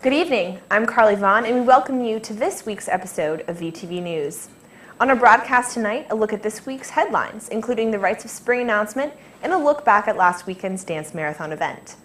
Good evening, I'm Carly Vaughn, and we welcome you to this week's episode of VTV News. On our broadcast tonight, a look at this week's headlines, including the Rites of Spring announcement and a look back at last weekend's dance marathon event.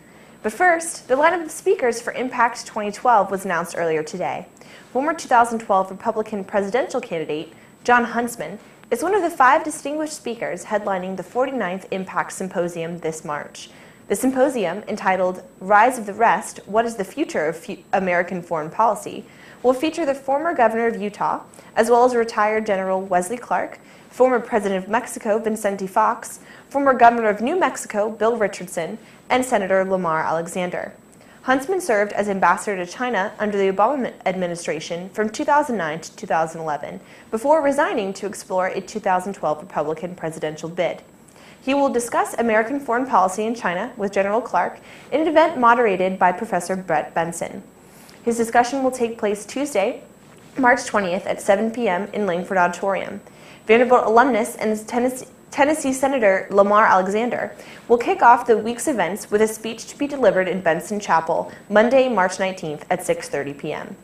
But first, the lineup of speakers for Impact 2012 was announced earlier today. Former 2012 Republican presidential candidate Jon Huntsman is one of the 5 distinguished speakers headlining the 49th Impact Symposium this March. The symposium, entitled Rise of the Rest, What is the Future of American Foreign Policy, will feature the former governor of Utah, as well as retired General Wesley Clark, former president of Mexico Vicente Fox, former governor of New Mexico Bill Richardson, and Senator Lamar Alexander. Huntsman served as ambassador to China under the Obama administration from 2009 to 2011, before resigning to explore a 2012 Republican presidential bid. He will discuss American foreign policy in China with General Clark in an event moderated by Professor Brett Benson. His discussion will take place Tuesday, March 20th at 7 p.m. in Langford Auditorium. Vanderbilt alumnus and Tennessee Senator Lamar Alexander will kick off the week's events with a speech to be delivered in Benson Chapel Monday, March 19th at 6:30 p.m.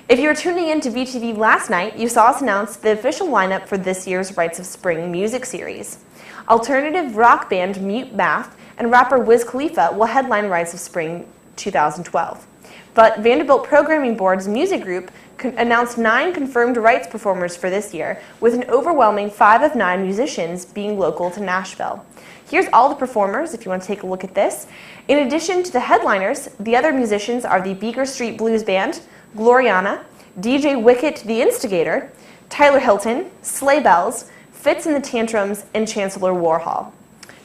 If you were tuning in to VTV last night, you saw us announce the official lineup for this year's Rites of Spring music series. Alternative rock band Mute Math and rapper Wiz Khalifa will headline Rites of Spring 2012. But Vanderbilt Programming Board's music group announced 9 confirmed Rites performers for this year, with an overwhelming 5 of 9 musicians being local to Nashville. Here's all the performers, if you want to take a look at this. In addition to the headliners, the other musicians are the Beaker Street Blues Band, Gloriana, DJ Wicket the Instigator, Tyler Hilton, Sleigh Bells, Fitz and the Tantrums, and Chancellor Warhol.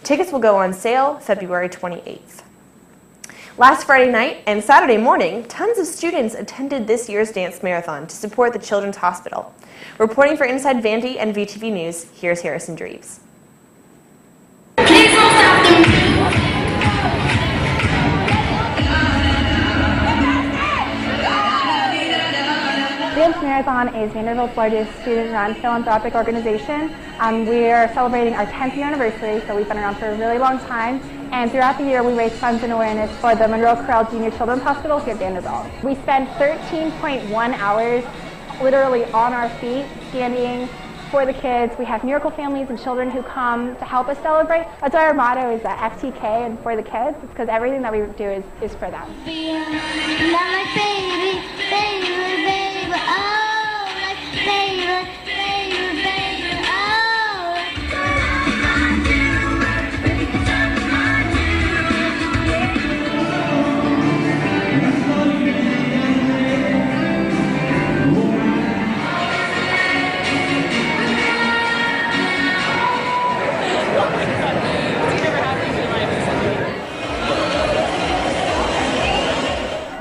Tickets will go on sale February 28th. Last Friday night and Saturday morning, tons of students attended this year's dance marathon to support the Children's Hospital. Reporting for Inside Vandy and VTV News, here's Harrison Dreves. The Dance Marathon is Vanderbilt's largest student-run philanthropic organization. We are celebrating our 10th year anniversary, so we've been around for a really long time. And throughout the year, we raise funds and awareness for the Monroe Corral Junior Children's Hospital here at Vanderbilt. We spend 13.1 hours literally on our feet, standing for the kids. We have miracle families and children who come to help us celebrate. That's why our motto is FTK and for the kids. It's because everything that we do is for them.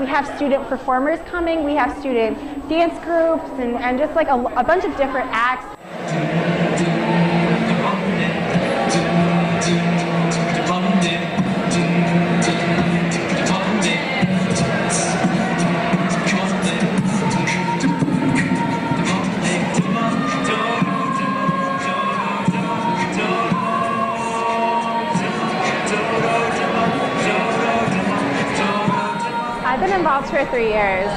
We have student performers coming, we have student dance groups, and just like a bunch of different acts. I've been involved for 3 years,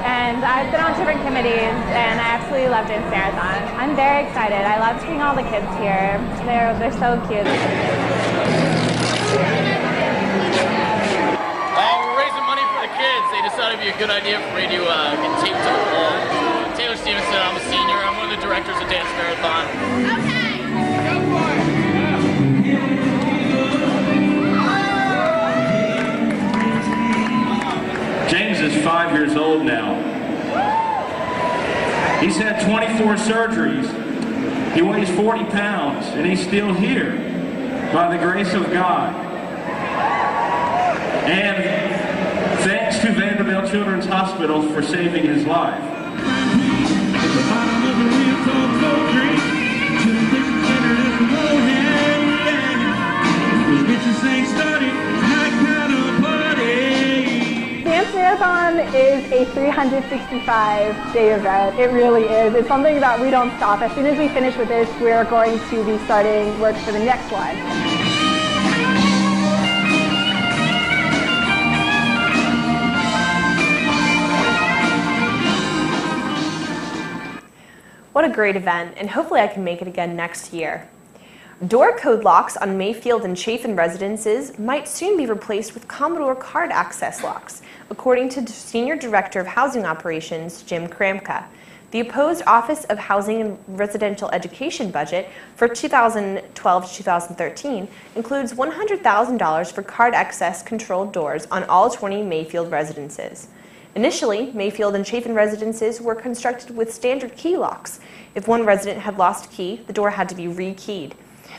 and I've been on different committees, and I absolutely love Dance Marathon. I'm very excited. I love seeing all the kids here. They're so cute. We're raising money for the kids. They decided it'd be a good idea for me to get taped to the wall. Taylor Stevenson, I'm a senior. I'm one of the directors of Dance Marathon. Okay, go for it. James is 5 years old now. He's had 24 surgeries. He weighs 40 pounds, and he's still here by the grace of God. And thanks to Vanderbilt Children's Hospital for saving his life. Dance Marathon is a 365-day event. It really is. It's something that we don't stop. As soon as we finish with this, we're going to be starting work for the next one. What a great event, and hopefully I can make it again next year. Door code locks on Mayfield and Chafin residences might soon be replaced with Commodore card access locks, according to Senior Director of Housing Operations, Jim Kramka. The opposed Office of Housing and Residential Education budget for 2012 to 2013 includes $100,000 for card access controlled doors on all 20 Mayfield residences. Initially, Mayfield and Chafin residences were constructed with standard key locks. If one resident had lost a key, the door had to be re-keyed.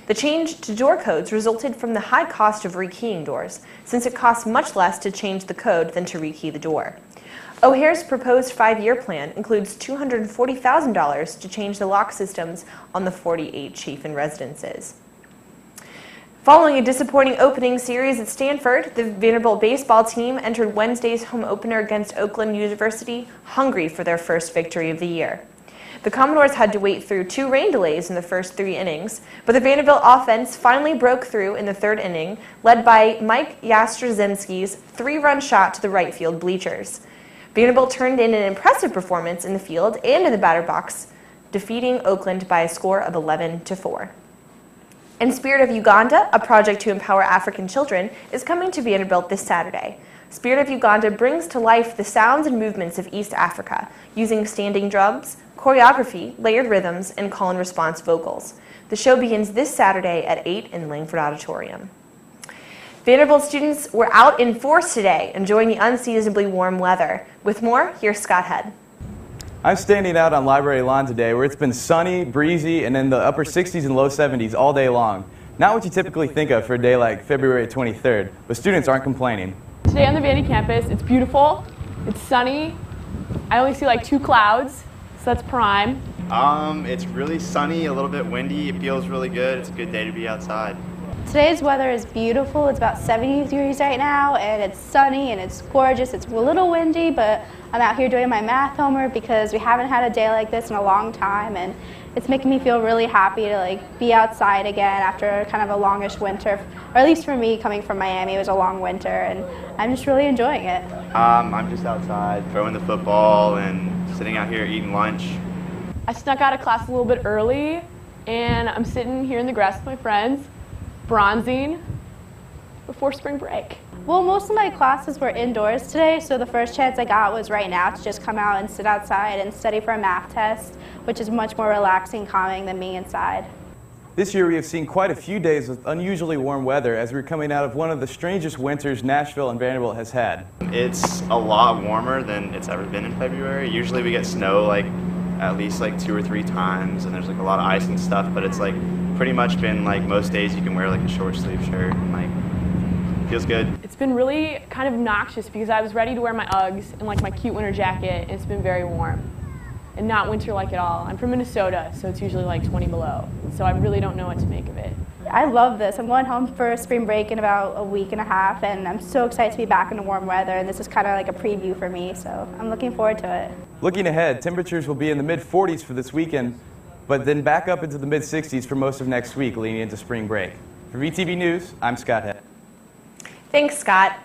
The change to door codes resulted from the high cost of rekeying doors, since it costs much less to change the code than to rekey the door. O'Hare's proposed 5-year plan includes $240,000 to change the lock systems on the 48 Chafin residences. Following a disappointing opening series at Stanford, the Vanderbilt baseball team entered Wednesday's home opener against Oakland University hungry for their first victory of the year. The Commodores had to wait through 2 rain delays in the first 3 innings, but the Vanderbilt offense finally broke through in the 3rd inning, led by Mike Jastrzemski's 3-run shot to the right field bleachers. Vanderbilt turned in an impressive performance in the field and in the batter box, defeating Oakland by a score of 11-4. In Spirit of Uganda, a project to empower African children, is coming to Vanderbilt this Saturday. Spirit of Uganda brings to life the sounds and movements of East Africa, using standing drums, choreography, layered rhythms, and call-and-response vocals. The show begins this Saturday at 8 in Langford Auditorium. Vanderbilt students were out in force today, enjoying the unseasonably warm weather. With more, here's Scott Head. I'm standing out on Library Lawn today where it's been sunny, breezy, and in the upper 60s and low 70s all day long. Not what you typically think of for a day like February 23rd, but students aren't complaining. Today on the Vandy campus, it's beautiful, it's sunny, I only see like 2 clouds, so that's prime. It's really sunny, a little bit windy, it feels really good, it's a good day to be outside. Today's weather is beautiful. It's about 70 degrees right now, and it's sunny and it's gorgeous. It's a little windy, but I'm out here doing my math homework because we haven't had a day like this in a long time, and it's making me feel really happy to be outside again after kind of a longish winter, or at least for me, coming from Miami, it was a long winter, and I'm just really enjoying it. I'm just outside throwing the football and sitting out here eating lunch. I snuck out of class a little bit early, and I'm sitting here in the grass with my friends, bronzing before spring break. Well, most of my classes were indoors today, so the first chance I got was right now to just come out and sit outside and study for a math test, which is much more relaxing, calming than being inside. This year we have seen quite a few days with unusually warm weather as we're coming out of one of the strangest winters Nashville and Vanderbilt has had. It's a lot warmer than it's ever been in February. Usually we get snow at least 2 or 3 times, and there's a lot of ice and stuff, but it's pretty much been most days you can wear a short sleeve shirt and feels good. It's been really kind of obnoxious because I was ready to wear my Uggs and my cute winter jacket, and it's been very warm and not winter-like at all. I'm from Minnesota, so it's usually 20 below, so I really don't know what to make of it. I love this. I'm going home for spring break in about a week and a half, and I'm so excited to be back in the warm weather, and this is kind of like a preview for me, so I'm looking forward to it. Looking ahead, temperatures will be in the mid-40s for this weekend, but then back up into the mid-60s for most of next week leading into spring break. For VTV News, I'm Scott Head. Thanks, Scott.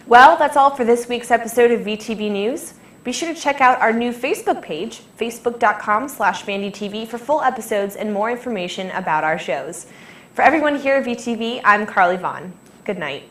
Well, that's all for this week's episode of VTV News. Be sure to check out our new Facebook page, facebook.com/VandyTV, for full episodes and more information about our shows. For everyone here at VTV, I'm Carly Vaughn. Good night.